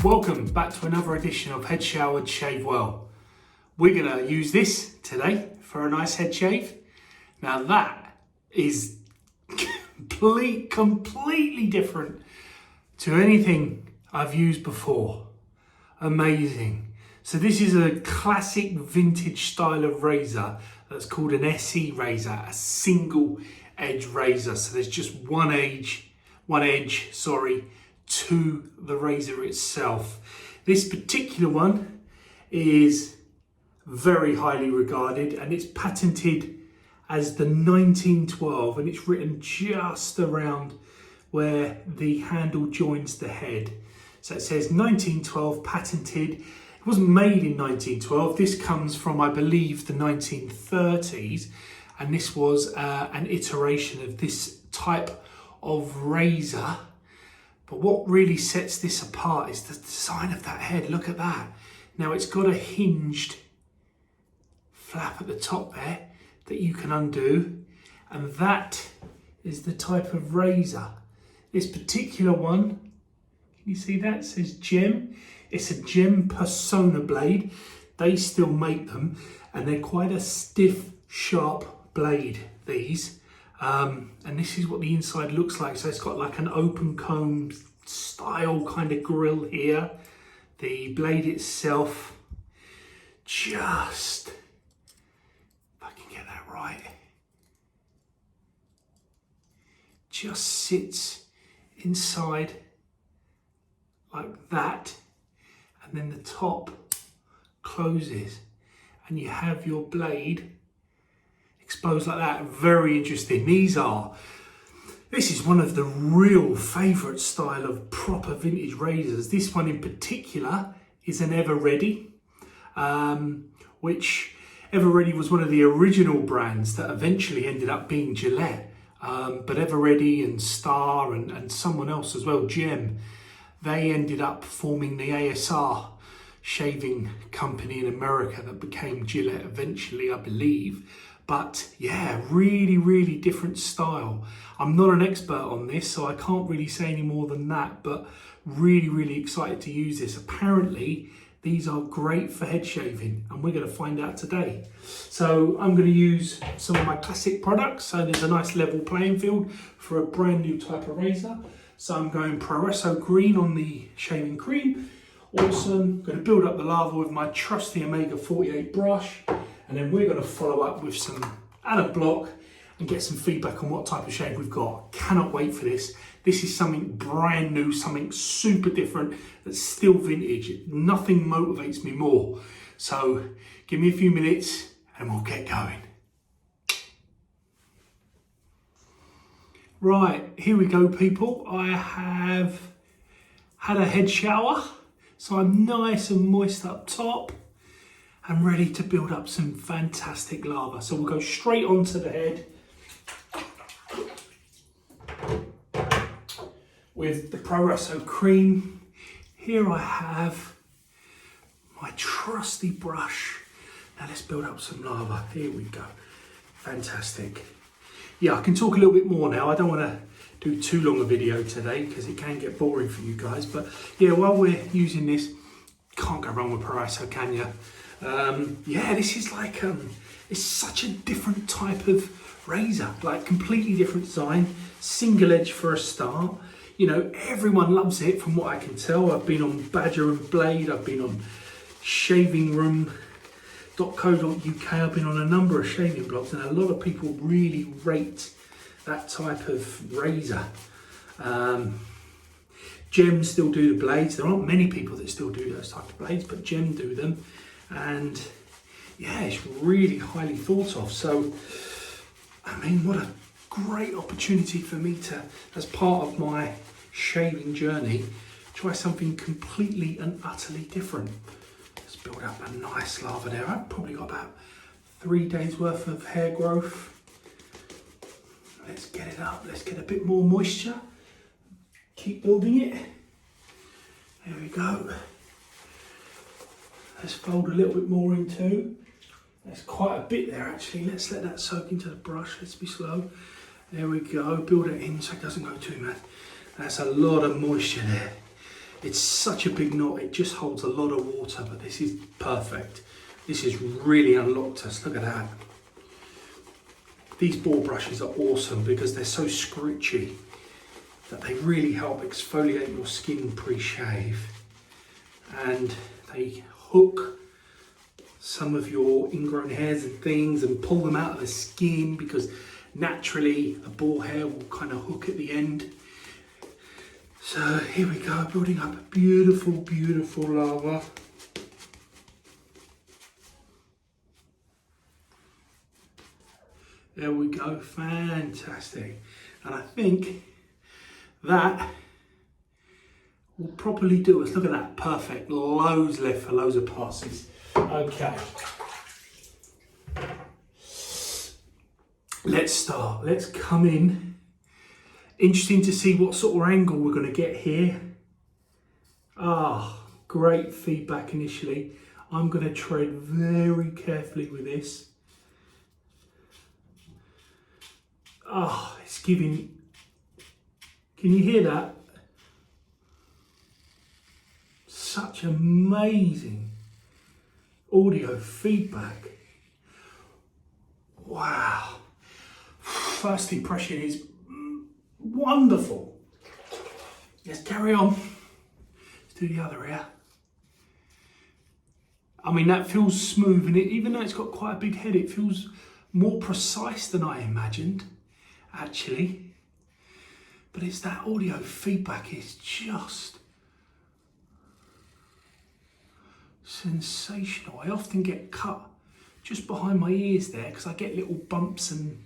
Welcome back to another edition of Head Showered Shave Well. We're going to use this today for a nice head shave. Now that is completely different to anything I've used before. Amazing. So this is a classic vintage style of razor that's called an SE razor, a single edge razor. So there's just one edge to the razor itself. This particular one is very highly regarded and it's patented as the 1912, and it's written just around where the handle joins the head. So it says 1912 patented. It wasn't made in 1912. This comes from, I believe, the 1930s, and this was an iteration of this type of razor. But what really sets this apart is the design of that head. Look at that. Now it's got a hinged flap at the top there that you can undo, and that is the type of razor. This particular one, can you see that? It says Gem. It's a Gem Persona blade. They still make them, and they're quite a stiff, sharp blade, these. And this is what the inside looks like. So it's got like an open comb style kind of grill here. The blade itself, just, if I can get that right, just sits inside like that, and then the top closes and you have your blade exposed like that. Very interesting. This is one of the real favourite style of proper vintage razors. This one in particular is an Ever Ready, which Ever Ready was one of the original brands that eventually ended up being Gillette. But Ever Ready and Star and someone else as well, Gem, they ended up forming the ASR shaving company in America that became Gillette eventually, I believe. But yeah, really different style. I'm not an expert on this, so I can't really say any more than that, but really excited to use this. Apparently, these are great for head shaving, and we're going to find out today. So I'm going to use some of my classic products, so there's a nice level playing field for a brand new type of razor. So I'm going Progresso Green on the shaving cream. Awesome. Going to build up the lava with my trusty Omega 48 brush. And then we're going to follow up with some Adam block and get some feedback on what type of shave we've got. Cannot wait for this. This is something brand new, something super different that's still vintage. Nothing motivates me more. So give me a few minutes and we'll get going. Right, here we go, people. I have had a head shower, so I'm nice and moist up top. I'm ready to build up some fantastic lava. So we'll go straight onto the head with the Progresso cream. Here I have my trusty brush. Now let's build up some lava. Here we go. Fantastic. Yeah, I can talk a little bit more now. I don't want to do too long a video today because it can get boring for you guys. But yeah, while we're using this, can't go wrong with Progresso, can you? Yeah, this is like, it's such a different type of razor, like completely different design, single edge for a start. You know, everyone loves it from what I can tell. I've been on Badger and Blade, I've been on shavingroom.co.uk, I've been on a number of shaving blogs, and a lot of people really rate that type of razor. Gem still do the blades. There aren't many people that still do those type of blades, but Gem do them. And yeah, it's really highly thought of. So, I mean, what a great opportunity for me to, as part of my shaving journey, try something completely and utterly different. Let's build up a nice lava there. I've probably got about 3 days worth of hair growth. Let's get it up. Let's get a bit more moisture. Keep building it. There we go. Let's fold a little bit more in too. There's quite a bit there actually. Let's let that soak into the brush. Let's be slow. There we go. Build it in so it doesn't go too mad. That's a lot of moisture there. It's such a big knot, it just holds a lot of water, but this is perfect. This has really unlocked us, look at that. These ball brushes are awesome because they're so scritchy that they really help exfoliate your skin pre-shave. And they hook some of your ingrown hairs and things and pull them out of the skin, because naturally a ball hair will kind of hook at the end. So here we go, building up a beautiful, beautiful lava. There we go, fantastic. And I think that will properly do us. Look at that, perfect. Loads left for loads of passes. Okay. Let's start. Let's come in. Interesting to see what sort of angle we're going to get here. Great feedback initially. I'm going to tread very carefully with this. It's giving, can you hear that? Such amazing audio feedback. Wow. First impression is wonderful. Let's carry on. Let's do the other ear. I mean, that feels smooth, and even though it's got quite a big head, it feels more precise than I imagined, actually. But it's that audio feedback is just sensational. I often get cut just behind my ears there because I get little bumps and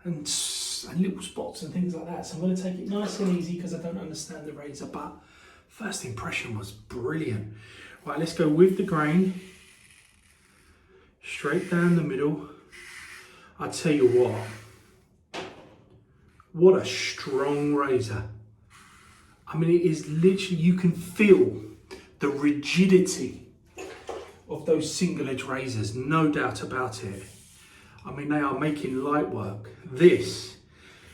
little spots and things like that. So I'm going to take it nice and easy because I don't understand the razor, but first impression was brilliant. Right, let's go with the grain, straight down the middle. I tell you what a strong razor. I mean, it is literally, you can feel the rigidity of those single edge razors, no doubt about it. I mean, they are making light work. This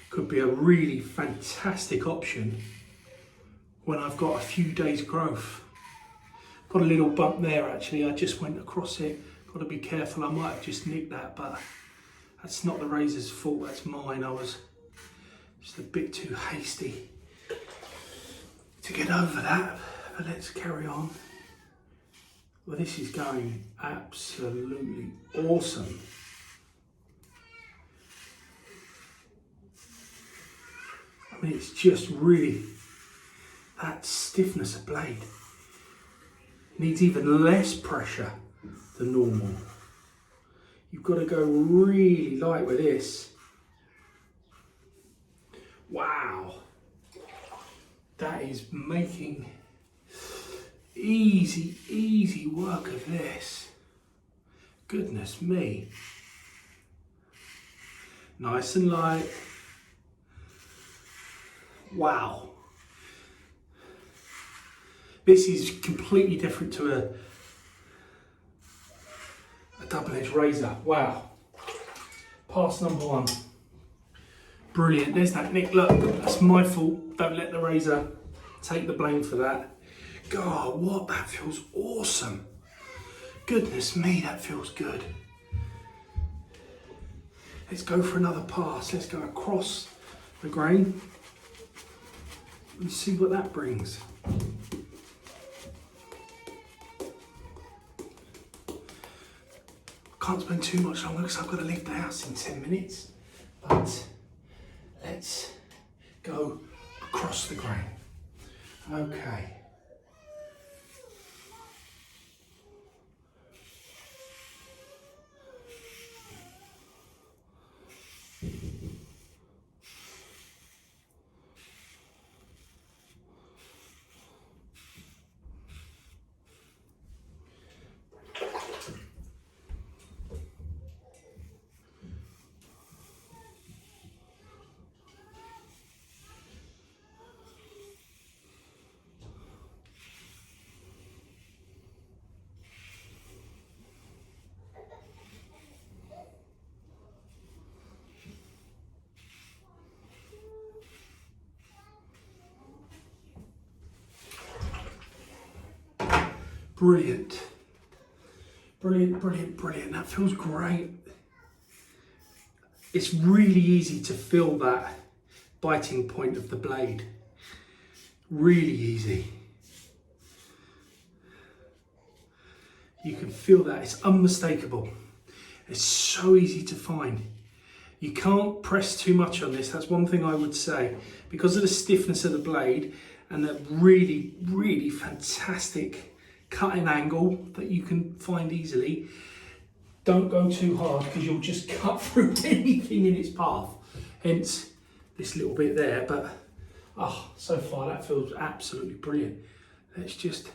could be a really fantastic option when I've got a few days growth. Got a little bump there actually, I just went across it. Got to be careful, I might have just nicked that, but that's not the razor's fault, that's mine. I was just a bit too hasty to get over that, but let's carry on. Well, this is going absolutely awesome. I mean, it's just really, that stiffness of blade needs even less pressure than normal. You've got to go really light with this. Wow. That is making easy work of this. Goodness me. Nice and light. Wow. This is completely different to a double-edged razor. Wow. Pass number one. Brilliant. There's that nick. Look, that's my fault. Don't let the razor take the blame for that. God, what? That feels awesome. Goodness me, that feels good. Let's go for another pass. Let's go across the grain and see what that brings. Can't spend too much longer because I've got to leave the house in 10 minutes. But let's go across the grain. Okay. Brilliant. Brilliant, brilliant, brilliant. That feels great. It's really easy to feel that biting point of the blade. Really easy. You can feel that, it's unmistakable. It's so easy to find. You can't press too much on this, that's one thing I would say. Because of the stiffness of the blade and the really, really fantastic cutting angle that you can find easily, don't go too hard because you'll just cut through anything in its path. Hence this little bit there, but so far that feels absolutely brilliant. Let's just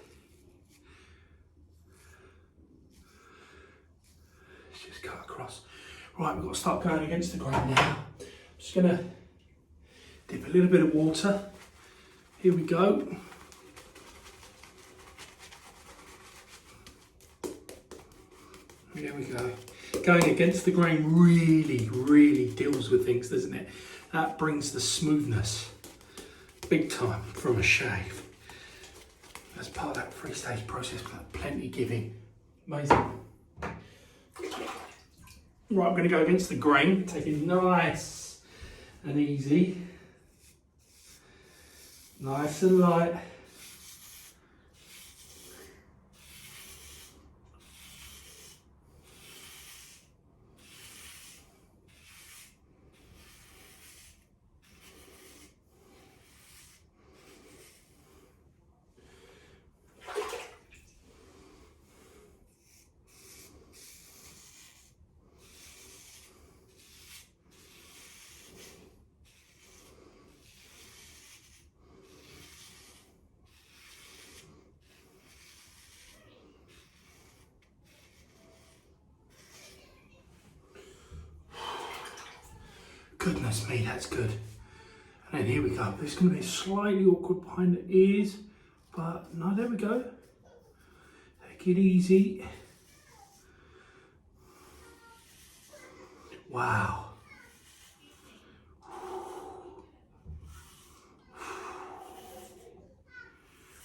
cut across. Right, we've got to start going against the grain now. I'm just going to dip a little bit of water. Here we go. There we go. Going against the grain really, really deals with things, doesn't it? That brings the smoothness big time from a shave. As part of that 3-stage process, plenty giving. Amazing. Right, I'm going to go against the grain, take it nice and easy. Nice and light. Goodness me, that's good. And then here we go. It's going to be slightly awkward behind the ears, but no, there we go. Take it easy. Wow.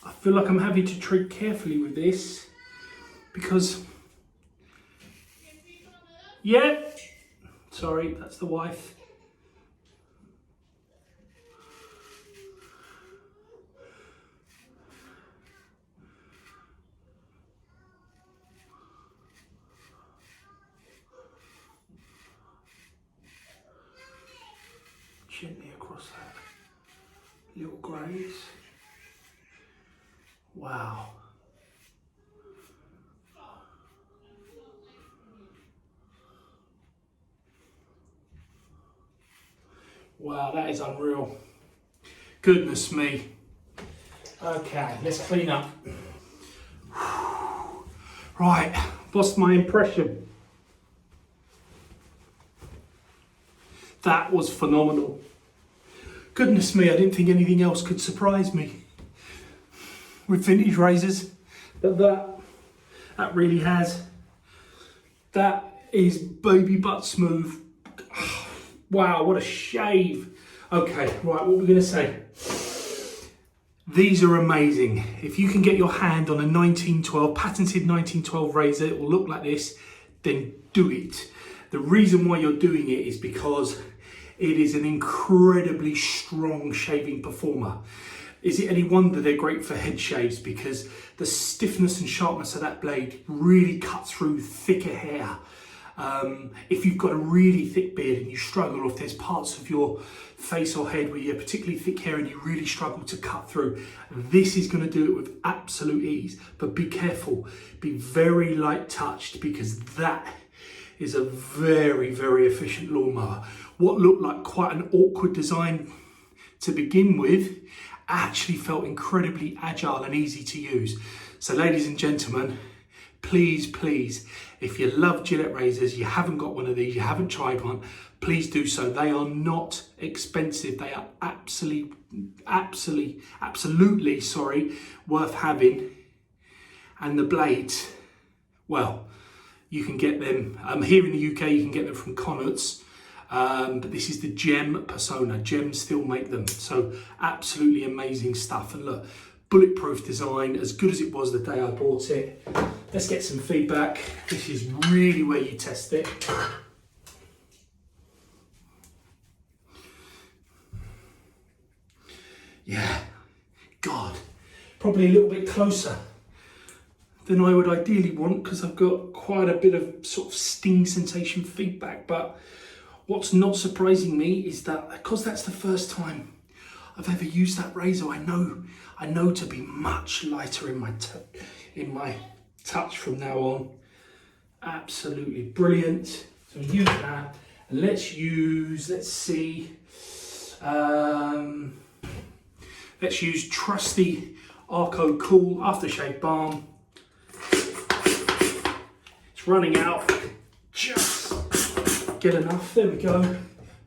I feel like I'm having to tread carefully with this because, yeah, sorry, that's the wife. Gently across that little graze. Wow. Wow, that is unreal. Goodness me. Okay, let's clean up. Right, what's my impression? That was phenomenal. Goodness me, I didn't think anything else could surprise me with vintage razors, but that really has. That is baby butt smooth. Wow, what a shave. Okay, right, what we're gonna say. These are amazing. If you can get your hand on a 1912, patented 1912 razor, it will look like this, then do it. The reason why you're doing it is because it is an incredibly strong shaving performer. Is it any wonder they're great for head shaves? Because the stiffness and sharpness of that blade really cut through thicker hair. If you've got a really thick beard and you struggle, or if there's parts of your face or head where you have particularly thick hair and you really struggle to cut through, this is going to do it with absolute ease. But be careful, be very light touched, because that is a very, very efficient lawnmower. What looked like quite an awkward design to begin with actually felt incredibly agile and easy to use. So ladies and gentlemen, please, please, if you love Gillette razors, you haven't got one of these, you haven't tried one, please do so. They are not expensive. They are absolutely worth having. And the blades, well, you can get them, here in the UK, you can get them from Connaughts, but this is the Gem Persona. Gem still make them, so absolutely amazing stuff. And look, bulletproof design, as good as it was the day I bought it. Let's get some feedback. This is really where you test it. Yeah, God, probably a little bit closer than I would ideally want, because I've got quite a bit of sort of sting sensation feedback. But what's not surprising me is that, because that's the first time I've ever used that razor, I know to be much lighter in my touch from now on. Absolutely brilliant. So use that, and let's use trusty Arco Cool Aftershave Balm. It's running out. Just get enough. There we go.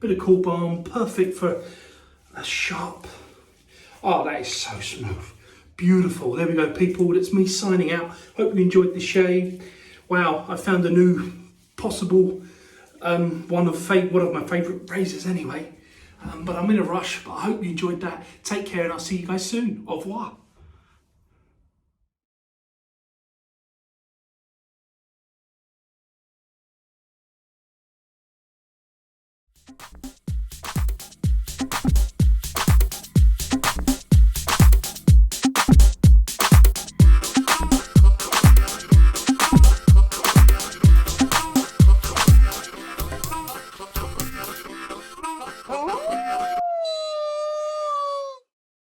Bit of Cool Balm, perfect for a sharp. Oh, that is so smooth. Beautiful. There we go, people. That's me signing out. Hope you enjoyed the shave. Wow, I found a new possible one of my favourite razors anyway. But I'm in a rush. But I hope you enjoyed that. Take care, and I'll see you guys soon. Au revoir.